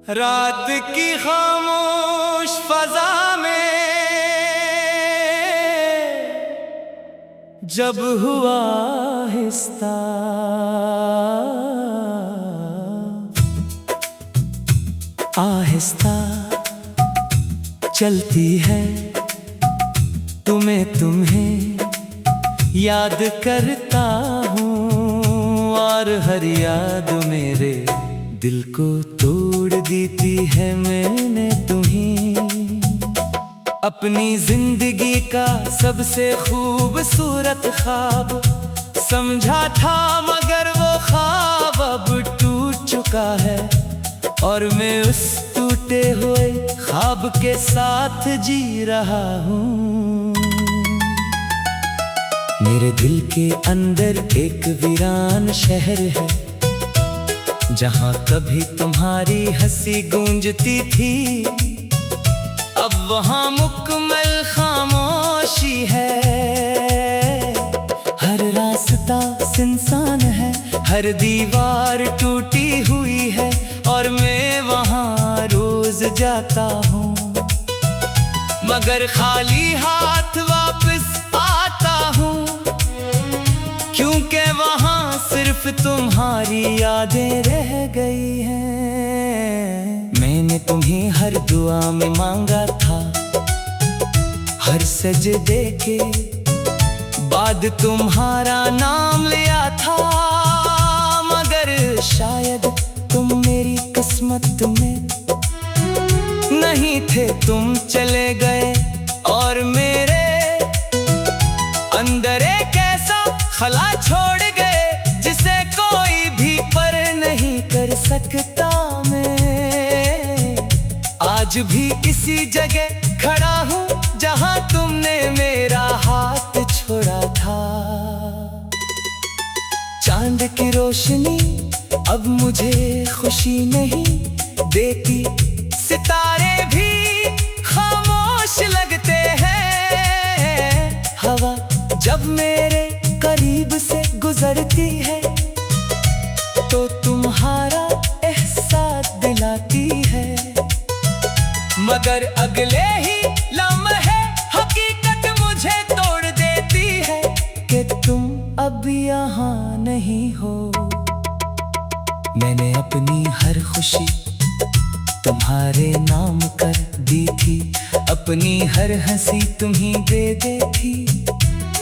रात की खामोश फजा में जब हुआ आहिस्ता, आहिस्ता चलती है तुम्हें याद करता हूँ, और हर याद मेरे दिल को तोड़ देती है। मैंने तुम्हें अपनी जिंदगी का सबसे खूबसूरत ख्वाब समझा था, मगर वो ख्वाब अब टूट चुका है, और मैं उस टूटे हुए ख्वाब के साथ जी रहा हूँ। मेरे दिल के अंदर एक वीरान शहर है, जहाँ कभी तुम्हारी हंसी गूंजती थी, अब वहाँ मुकम्मल खामोशी है। हर रास्ता सुनसान है, हर दीवार टूटी हुई है, और मैं वहाँ रोज जाता हूँ, मगर खाली हाथ वापस आता हूँ, क्योंकि वहाँ सिर्फ तुम्हारी यादें रह गई हैं। मैंने तुम्हें हर दुआ में मांगा था, हर सजदे के बाद तुम्हारा नाम लिया था, मगर शायद तुम मेरी किस्मत में नहीं थे। तुम चले गए और मेरे अंदर एक ऐसा खला छोड़ गए, जिसे कोई भी पर नहीं कर सकता। मैं आज भी इसी जगह खड़ा हूँ, जहाँ तुमने मेरा हाथ छोड़ा था। चांद की रोशनी अब मुझे खुशी नहीं देती, सितारे भी खामोश लगते हैं। हवा जब मेरे करीब से गुजरती है, तो तुम्हारा एहसास दिलाती है, मगर अगले ही लम्हे हकीकत मुझे तोड़ देती है कि तुम अब यहाँ नहीं हो। मैंने अपनी हर खुशी तुम्हारे नाम कर दी थी, अपनी हर हंसी तुम्ही दे दी थी,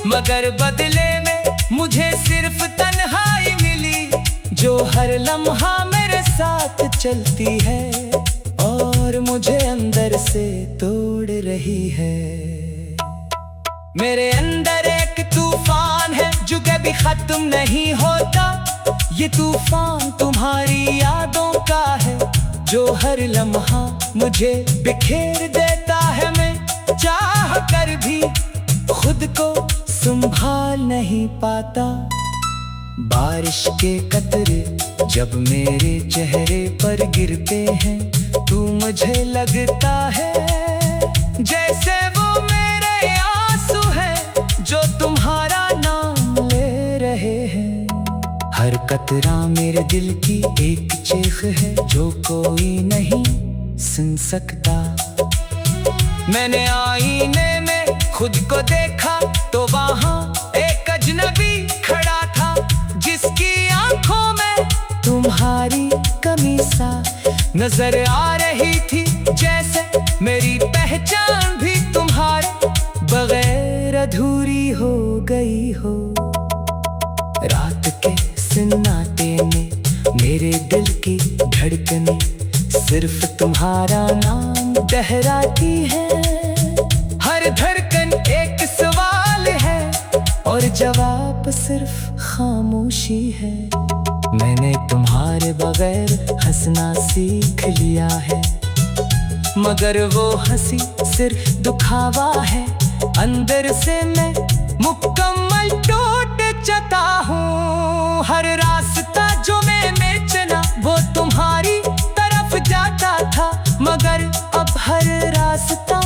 मगर बदले में मुझे सिर्फ तन्हाई मिली, जो हर लम्हा मेरे साथ चलती है और मुझे अंदर से तोड़ रही है। मेरे अंदर एक तूफान है जो कभी खत्म नहीं होता, ये तूफान तुम्हारी यादों का है, जो हर लम्हा मुझे बिखेर देता है। मैं चाह कर भी खुद को संभाल नहीं पाता। बारिश के कतरे जब मेरे चेहरे पर गिरते हैं, तू मुझे लगता है जैसे वो मेरे आंसू हैं, जो तुम्हारा नाम ले रहे हैं। हर कतरा मेरे दिल की एक चीख है, जो कोई नहीं सुन सकता। मैंने आईने में खुद को देखा, तो वहाँ एक अजनबी खड़ा था, जिसकी आंखों में तुम्हारी कमी सा नजर आ रही थी, जैसे मेरी पहचान भी तुम्हारे बगैर अधूरी हो गई हो। रात के सन्नाटे में मेरे दिल की धड़कनें सिर्फ तुम्हारा नाम दोहराती है। हर धड़कन एक सवाल है, और जवाब सिर्फ खामोशी है। मैंने तुम्हारे बगैर हंसना सीख लिया है, मगर वो हंसी सिर्फ दुखावा है। अंदर से मैं मुकम्मल टूट चुका हूँ। हर रास्ता जो मैंने चला वो तुम्हारी तरफ जाता था, मगर अब हर रास्ता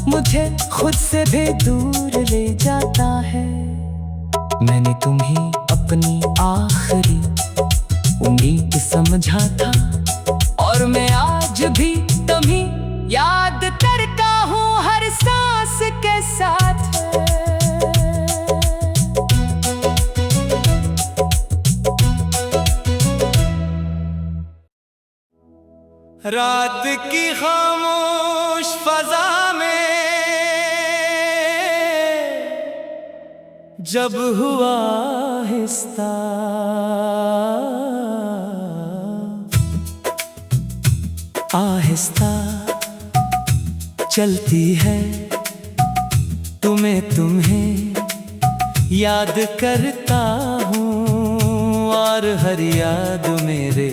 मुझे खुद से भी दूर ले जाता है। मैंने तुम्हें अपनी आखिरी उम्मीद समझा था, और मैं आज रात की खामोश फजा में जब हुआ आहिस्ता आहिस्ता चलती है तुम्हें याद करता हूँ, और हर याद मेरे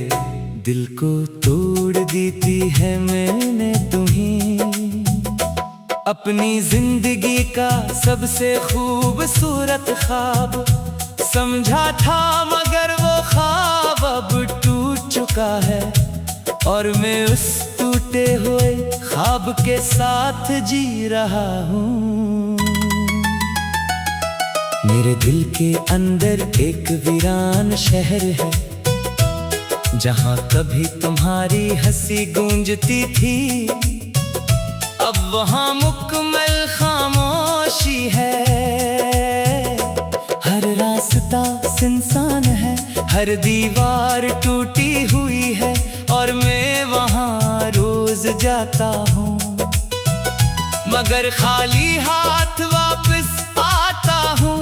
दिल को तोड़ देती है। मैंने तुम्हें अपनी जिंदगी का सबसे खूबसूरत ख्वाब समझा था, मगर वो ख्वाब अब टूट चुका है, और मैं उस टूटे हुए ख्वाब के साथ जी रहा हूँ। मेरे दिल के अंदर एक वीरान शहर है, जहाँ कभी तुम्हारी हंसी गूंजती थी, अब वहाँ मुकम्मल खामोशी है। हर रास्ता सुनसान है, हर दीवार टूटी हुई है, और मैं वहाँ रोज जाता हूँ, मगर खाली हाथ वापस आता हूँ,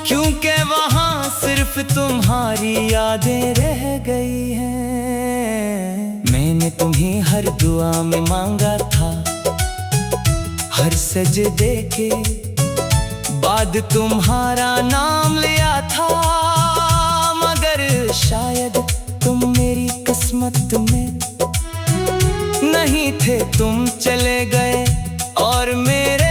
क्योंकि वहाँ सिर्फ तुम्हारी यादें रह गई हैं। मैंने तुम्हें हर दुआ में मांगा था, हर सजदे के बाद तुम्हारा नाम लिया था, मगर शायद तुम मेरी किस्मत में नहीं थे। तुम चले गए और मेरे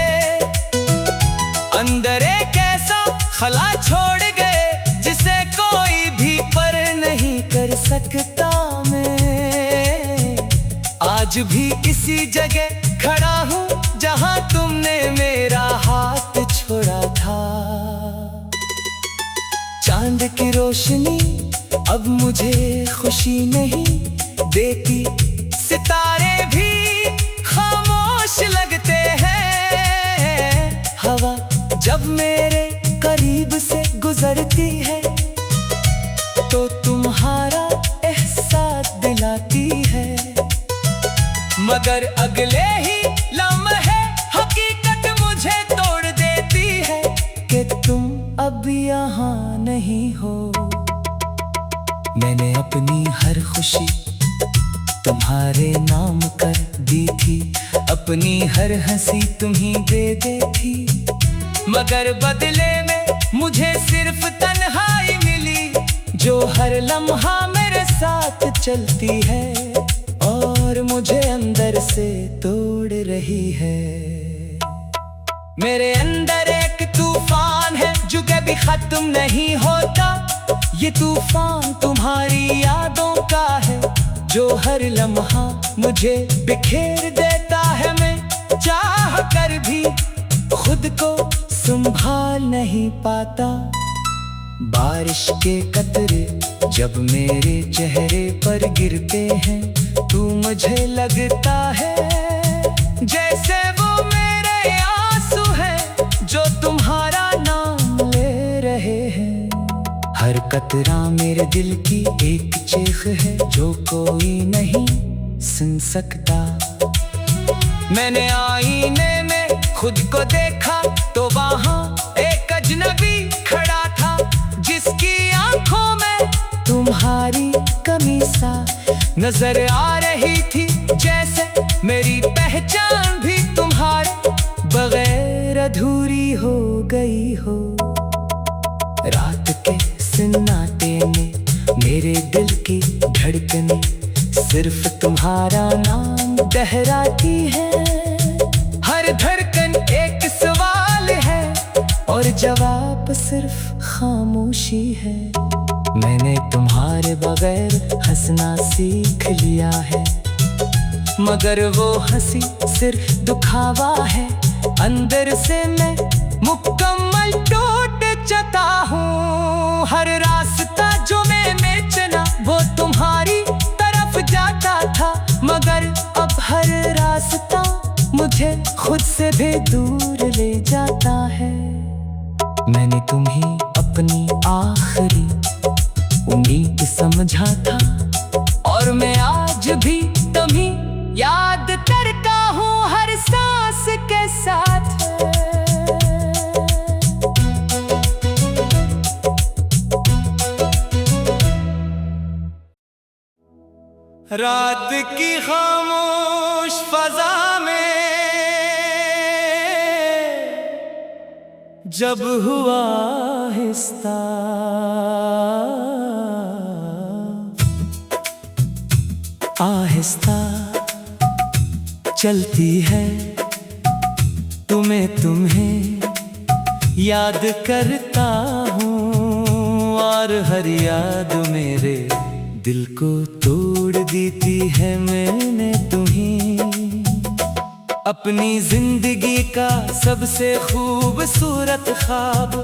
अंदर एक ऐसा खला छोड़ गए, जिसे कोई भी पर नहीं कर सकता। मैं आज भी इसी जगह खड़ा हूँ, जहाँ तुमने मेरा हाथ छोड़ा था। चांद की रोशनी अब मुझे खुशी नहीं देती, सितारे भी खामोश लगते हैं। हवा जब मेरे करीब से गुजरती है, तो तुम्हारा एहसास दिलाती है, मगर अगले ही लम्हे हकीकत मुझे तोड़ देती है कि तुम अब यहाँ नहीं हो। मैंने अपनी हर खुशी तुम्हारे नाम कर दी थी, अपनी हर हंसी तुम्ही दे दी थी, मगर बदले में मुझे सिर्फ तन्हाई मिली, जो हर लम्हा मेरे साथ चलती है और मुझे अंदर से तोड़ रही है। मेरे अंदर एक तूफान है जो कभी खत्म नहीं होता, ये तूफान तुम्हारी यादों का है, जो हर लम्हा मुझे बिखेर देता है। मैं चाह कर भी खुद को संभाल नहीं पाता। बारिश के कतरे जब मेरे चेहरे पर गिरते हैं, तू मुझे लगता है जैसे वो मेरे आंसू हैं, जो तुम्हारा नाम ले रहे हैं। हर कतरा मेरे दिल की एक चीख है, जो कोई नहीं सुन सकता। मैंने आईने में खुद को देखा, तो वहाँ एक अजनबी खड़ा था, जिसकी आंखों में तुम्हारी कमी सा नजर आ रही थी, जैसे मेरी पहचान भी तुम्हारे बगैर अधूरी हो गई हो। रात के सन्नाटे में मेरे दिल की धड़कनें सिर्फ तुम्हारा नाम दोहराती है। हर धड़कन एक सवाल है और जवाब सिर्फ खामोशी है। मैंने तुम्हारे बगैर हंसना सीख लिया है, मगर वो हंसी सिर्फ दुखावा है। अंदर से मैं मुकम्मल टूट चुका हूँ। हर रास्ता जो मैं चला वो तुम्हारी तरफ जाता था, मगर अब हर रास्ता मुझे खुद से भी दूर ले जाता है। मैंने तुम्हें अपनी आखिरी उम्मीद समझा था, और मैं आज रात की खामोश फजा में जब हुआ आहिस्ता आहिस्ता चलती है तुम्हें याद करता हूँ, और हर याद मेरे दिल को तोड़ देती है। मैंने तुम्हें अपनी जिंदगी का सबसे खूबसूरत ख्वाब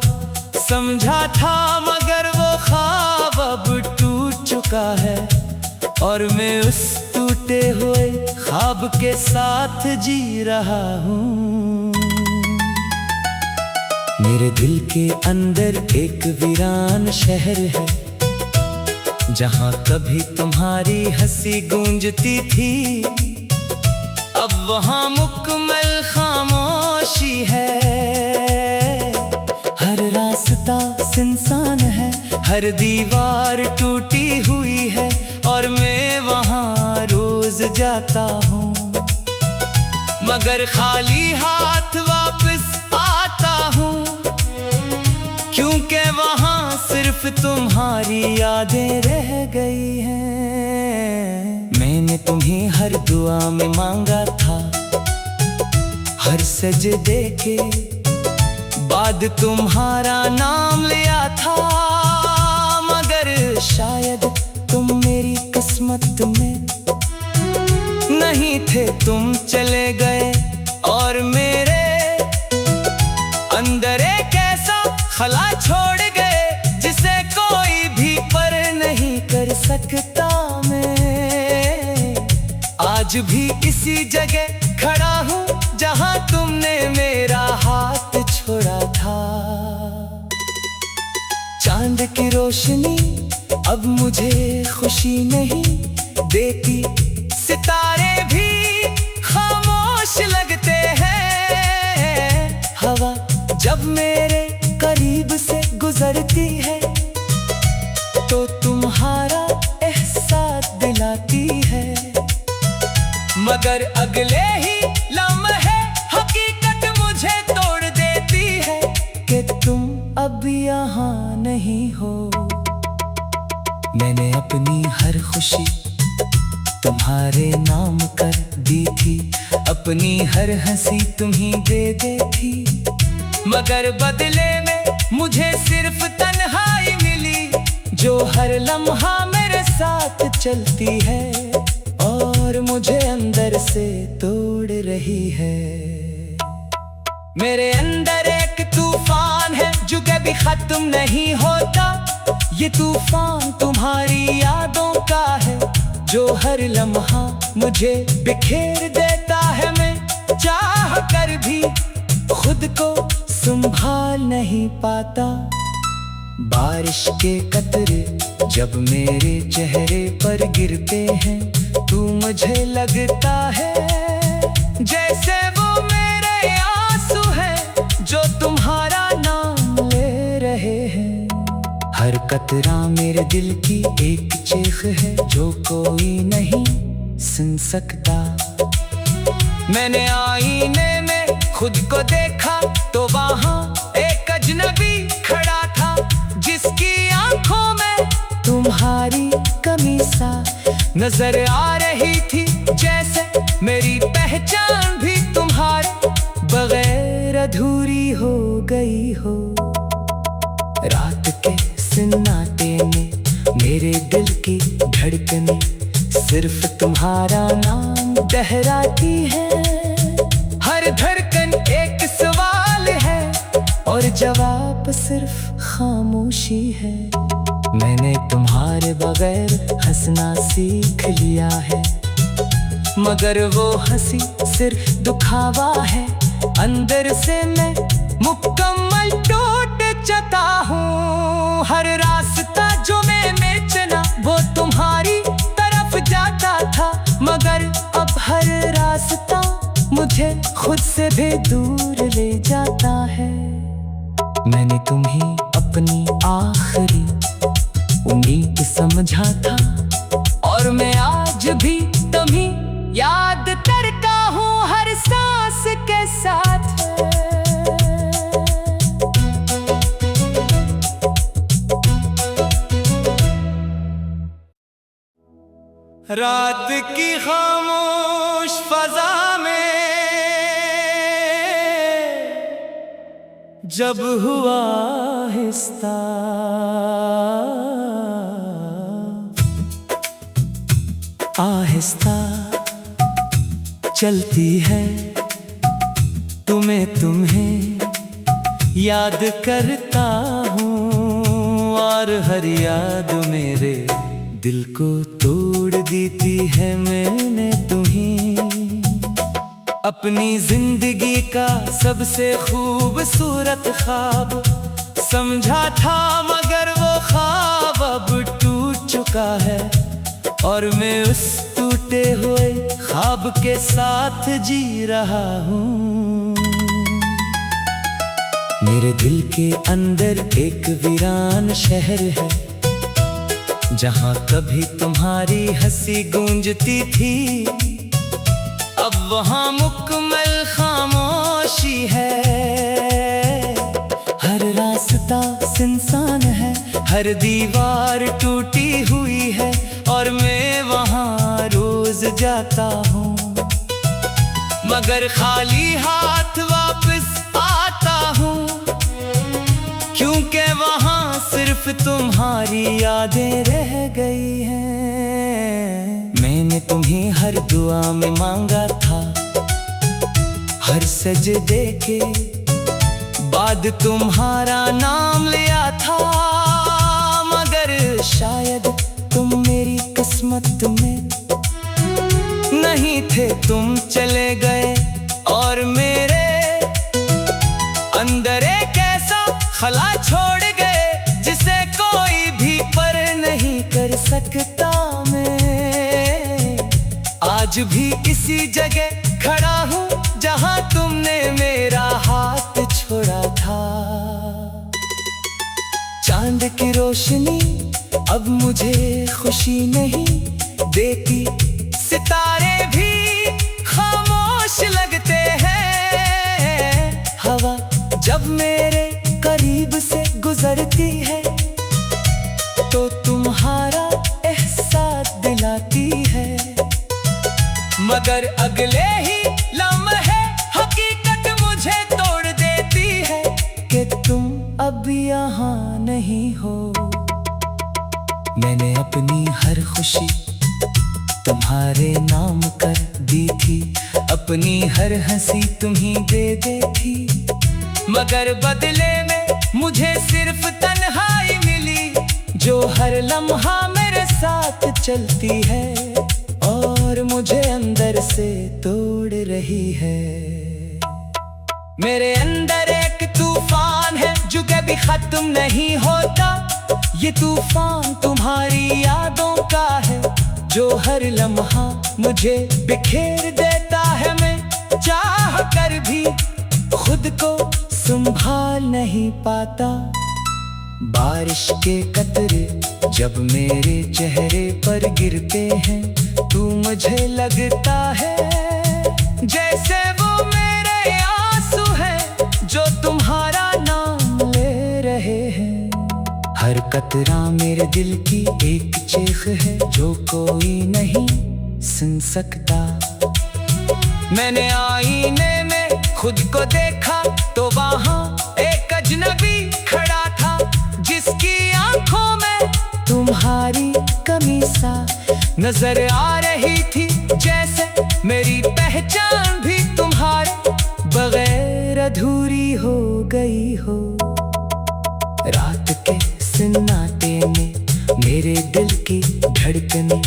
समझा था, मगर वो ख्वाब अब टूट चुका है, और मैं उस टूटे हुए ख्वाब के साथ जी रहा हूँ। मेरे दिल के अंदर एक वीरान शहर है, जहाँ कभी तुम्हारी हंसी गूंजती थी, अब वहाँ मुकम्मल खामोशी है। हर रास्ता सुनसान है, हर दीवार टूटी हुई है, और मैं वहाँ रोज जाता हूँ, मगर खाली हाथ वापस आता हूँ, क्योंकि वहाँ सिर्फ तुम्हारी यादें रह गई हैं। मैंने तुम्हें हर दुआ में मांगा था, हर सजदे के बाद तुम्हारा नाम लिया था, मगर शायद तुम मेरी किस्मत में नहीं थे। तुम चले गए और मेरे अंदर एक ऐसा खला छोड़ गए, जिसे कोई भी पर नहीं कर सकता। मैं आज भी इसी जगह खड़ा हूँ, जहाँ तुमने मेरा हाथ छोड़ा था। चांद की रोशनी अब मुझे खुशी नहीं देती, सितारे भी खामोश लगते हैं। हवा जब मेरे करीब से गुजरती है, तो तुम्हारा एहसास दिलाती है, मगर अगले ही लम्हे हकीकत मुझे तोड़ देती है कि तुम अब यहाँ नहीं हो। मैंने अपनी हर खुशी तुम्हारे नाम कर दी थी, अपनी हर हंसी तुम्हीं दे दी थी, मगर बदले में मुझे सिर्फ तन्हाई मिली, जो हर लम्हा मेरे साथ चलती है और मुझे अंदर से तोड़ रही है। मेरे अंदर एक तूफान है जो कभी खत्म नहीं होता, ये तूफान तुम्हारी यादों का है, जो हर लम्हा मुझे बिखेर देता है। मैं चाह कर भी खुद को संभाल नहीं पाता। बारिश के कतरे जब मेरे चेहरे पर गिरते हैं, तू मुझे लगता है जैसे वो मेरे आंसू हैं, जो तुम्हारा नाम ले रहे हैं। हर कतरा मेरे दिल की एक चीख है, जो कोई नहीं सुन सकता। मैंने आईने में खुद को देखा, तो वहाँ एक अजनबी खड़ा था, जिसकी आंखों में तुम्हारी कमी सा नजर आ रही थी, जैसे मेरी पहचान भी तुम्हारे बगैर अधूरी हो गई हो। रात के सन्नाटे में मेरे दिल की धड़कने सिर्फ तुम्हारा नाम दोहराती है। हर धड़कन एक सवाल है और जवाब सिर्फ खामोशी है। मैंने तुम्हारे बगैर हंसना सीख लिया है, मगर वो हंसी सिर्फ दुखावा है। अंदर से मैं मुकम्मल टूट जाता हूँ। हर रास्ता जो मैंने चुना वो तुम्हारी तरफ जाता था, मगर अब हर रास्ता मुझे खुद से भी दूर ले जाता है। मैंने तुम्हें अपनी आखिरी उम्मीद समझा था, और मैं आज रात की खामोश फजा में जब हुआ आहिस्ता, आहिस्ता चलती है तुम्हें याद करता हूँ, और हर याद मेरे दिल को तोड़ देती है। मैंने तुम्हें अपनी जिंदगी का सबसे खूबसूरत ख्वाब समझा था, मगर वो ख्वाब अब टूट चुका है, और मैं उस टूटे हुए ख्वाब के साथ जी रहा हूँ। मेरे दिल के अंदर एक वीरान शहर है, जहाँ कभी तुम्हारी हंसी गूंजती थी, अब वहाँ मुकम्मल खामोशी है। हर रास्ता सुनसान है, हर दीवार टूटी हुई है, और मैं वहाँ रोज जाता हूँ, मगर खाली हाथ वापस आता हूँ, क्योंकि वहाँ सिर्फ तुम्हारी यादें रह गई हैं। मैंने तुम्हें हर दुआ में मांगा था, हर सजदे के बाद तुम्हारा नाम लिया था, मगर शायद तुम मेरी किस्मत में नहीं थे। तुम चले गए और मेरे अंदर एक ऐसा खला छोड़ गए, जिसे कोई भी पर नहीं कर सकता। मैं आज भी इसी जगह खड़ा हूँ, जहाँ तुमने मेरा हाथ छोड़ा था। चांद की रोशनी अब मुझे खुशी नहीं देती, सितारे भी खामोश लगते हैं। हवा जब मेरे करीब से गुजरती है, तो तुम्हारा एहसास दिलाती है, मगर अगले ही लम्हे हकीकत मुझे तोड़ देती है कि तुम अब यहाँ नहीं हो। मैंने अपनी हर खुशी तुम्हारे नाम कर दी थी, अपनी हर हंसी तुम्ही दे दी थी, मगर बदले में मुझे सिर्फ तन्हाई मिली, जो हर लम्हा मेरे साथ चलती है और मुझे अंदर से तोड़ रही है। मेरे अंदर एक तूफान है जो कभी खत्म नहीं होता, ये तूफान तुम्हारी यादों का है, जो हर लम्हा मुझे बिखेर देता है। मैं चाह कर भी खुद को संभाल नहीं पाता। बारिश के कतरे जब मेरे चेहरे पर गिरते हैं, तू मुझे लगता है जैसे वो मेरे आंसू हैं, जो तुम्हारा नाम ले रहे हैं। हर कतरा मेरे दिल की एक चीख है, जो कोई नहीं सुन सकता। मैंने आईने में खुद को देखा, तो वहाँ एक अजनबी खड़ा था, जिसकी आंखों में तुम्हारी कमी सा नजर आ रही थी, जैसे मेरी पहचान भी तुम्हारे बगैर अधूरी हो गई हो। रात के सन्नाटे में मेरे दिल की धड़कनें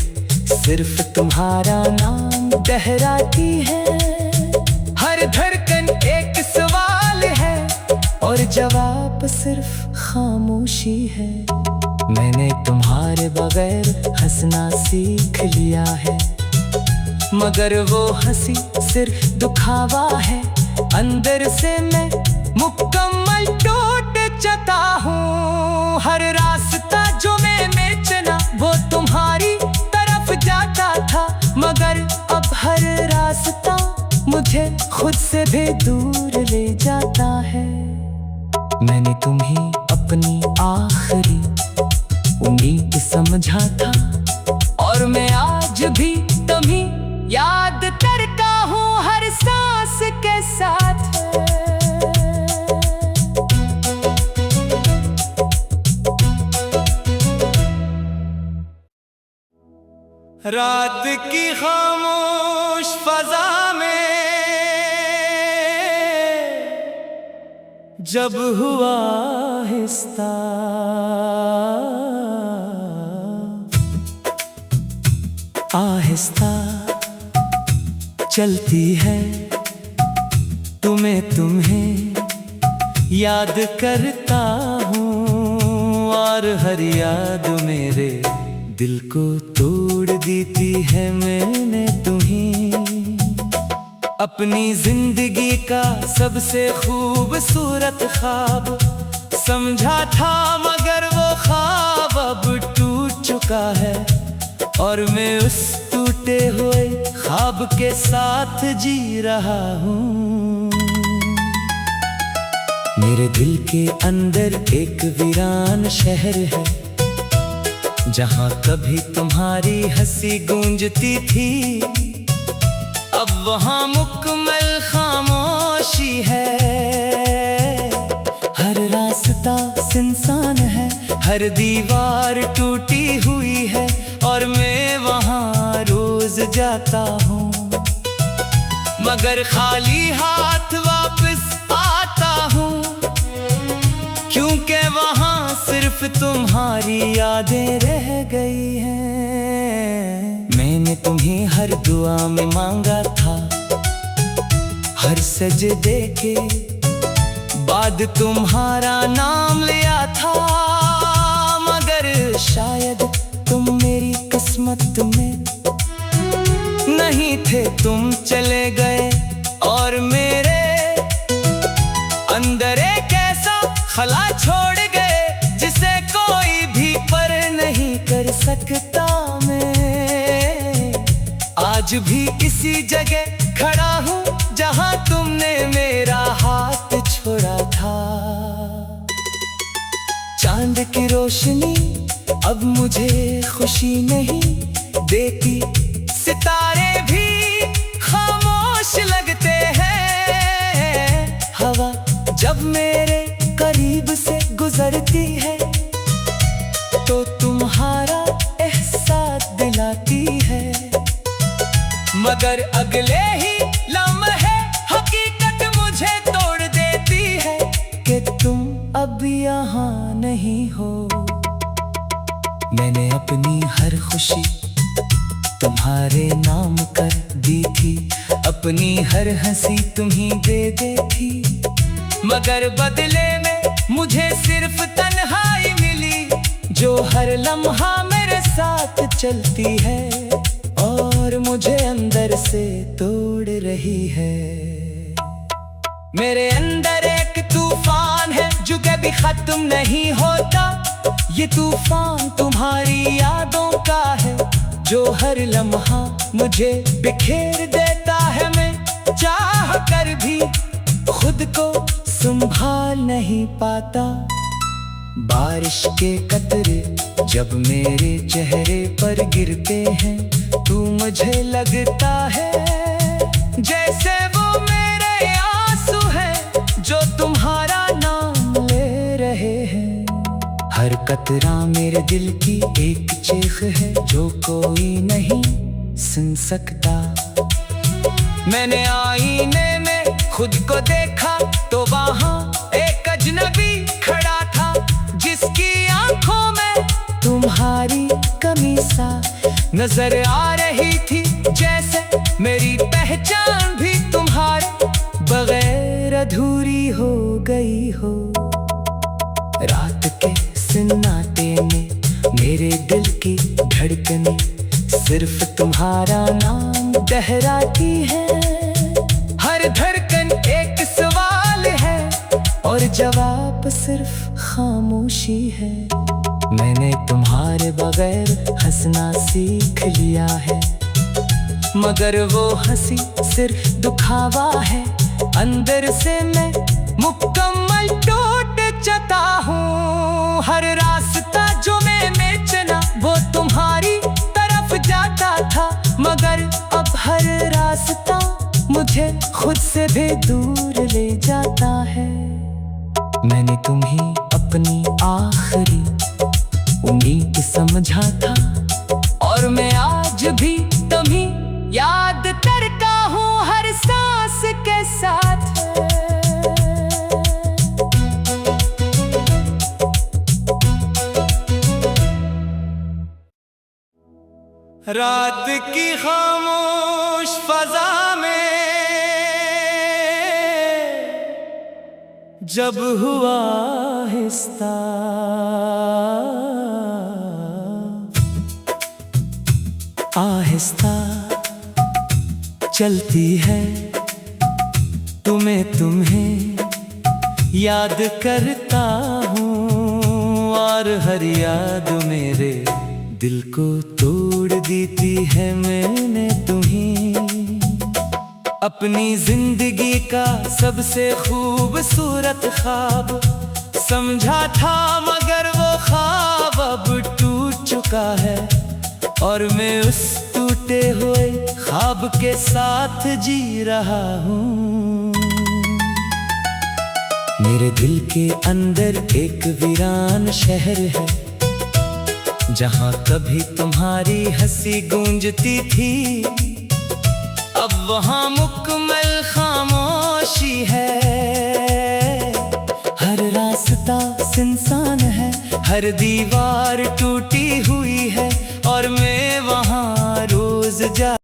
सिर्फ तुम्हारा नाम दोहराती है। हर धड़कन एक सवाल है और जवाब सिर्फ खामोशी है। मैंने तुम्हारे बगैर हंसना सीख लिया है, मगर वो हंसी सिर्फ दुखावा है। अंदर से मैं मुकम्मल टूट चुका हूँ। हर रास्ता जो मैंने चुना वो तुम्हारी तरफ जाता था, मगर अब हर रास्ता मुझे खुद से भी दूर ले जाता है। मैंने तुम्हें अपनी आखिरी उम्मीद समझा था, और मैं आज आज भी तुम्हीं याद करता हूँ हर सांस के साथ। रात की खामोश फजा में जब हुआ आहिस्ता आहिस्ता चलती है तुम्हें याद करता हूँ और हर याद मेरे दिल को तोड़ देती है मैंने तुम्हीं। अपनी जिंदगी का सबसे खूबसूरत ख्वाब समझा था मगर वो ख्वाब अब टूट चुका है और मैं उस टूटे हुए ख्वाब के साथ जी रहा हूँ। मेरे दिल के अंदर एक वीरान शहर है जहाँ कभी तुम्हारी हंसी गूंजती थी, अब वहाँ मुकम्मल खामोशी है। हर रास्ता सुनसान है, हर दीवार टूटी हुई है और मैं वहाँ रोज जाता हूँ मगर खाली हाथ वापस आता हूँ, क्योंकि वहाँ सिर्फ तुम्हारी यादें रह गई हैं। मैंने तुम्हें हर दुआ में मांगा था, हर सजदे के बाद तुम्हारा नाम लिया था, मगर शायद तुम मेरी किस्मत में नहीं थे। तुम चले गए और मेरे अंदर एक ऐसा खला छोड़ गए जिसे कोई भी पर नहीं कर सकता। मैं आज भी इसी जगह खड़ा हूँ जहाँ तुमने मेरा हाथ छोड़ा था। चांद की रोशनी अब मुझे खुशी नहीं देती, सितारे भी खामोश लगते हैं। हवा जब मेरे करीब से गुजरती है तो तुम्हारा एहसास दिलाती है, मगर अगले ही लम्हे हकीकत मुझे तोड़ देती है कि तुम अब यहाँ नहीं हो। मैंने अपनी हर खुशी तुम्हारे नाम कर दी थी, अपनी हर हंसी तुम्हीं दे दी थी, मगर बदले में मुझे सिर्फ तन्हाई मिली जो हर लम्हा मेरे साथ चलती है और मुझे अंदर से तोड़ रही है। मेरे अंदर एक तूफान है जो कभी खत्म नहीं होता, ये तूफान तुम्हारी यादों का है जो हर लम्हा मुझे बिखेर देता है। मैं चाह कर भी खुद को संभाल नहीं पाता। बारिश के कतरे जब मेरे चेहरे पर गिरते हैं तो मुझे लगता है जैसे वो मेरे आंसू हैं जो तुम्हारा नाम ले रहे हैं। हर कतरा मेरे दिल की एक चीख है जो कोई नहीं सुन सकता। मैंने आईने में खुद को देखा तो वहाँ एक अजनबी खड़ा था जिसकी आंखों में तुम्हारी कमी सा नजर आ रही थी, जैसे मेरी पहचान भी तुम्हारे बगैर अधूरी हो गई हो। रात के सन्नाटे में मेरे दिल की धड़कनें सिर्फ तुम्हारा नाम दोहराती है। हर धड़कन एक सवाल है और जवाब सिर्फ खामोशी है। मैंने तुम्हारे बगैर हंसना सीख लिया है, मगर वो हंसी सिर्फ दुखावा है। अंदर से मैं मुकम्मल टूट चुका हूँ। हर रास्ता जो मैंने चुना वो तुम्हारी तरफ जाता था, मगर अब हर रास्ता मुझे खुद से भी दूर ले जाता है। मैंने तुम्हें अपनी आखिरी उम्मीद समझा था, और मैं आज भी तुम्हें याद करता हूँ हर सांस के साथ। रात की खामोश फजा में जब हुआ आहिस्ता आहिस्ता चलती है, तुम्हें याद करता हूँ, और हर याद मेरे दिल को तोड़ देती है। मैंने तुम्हें अपनी जिंदगी का सबसे खूबसूरत ख्वाब समझा था, मगर वो ख्वाब अब टूट चुका है, और मैं उस टूटे हुए ख्वाब के साथ जी रहा हूँ। मेरे दिल के अंदर एक वीरान शहर है, जहाँ कभी तुम्हारी हंसी गूंजती थी, अब वहाँ मुकम्मल खामोशी है। हर रास्ता सुनसान है, हर दीवार टूटी हुई है, और मैं वहाँ रोज जा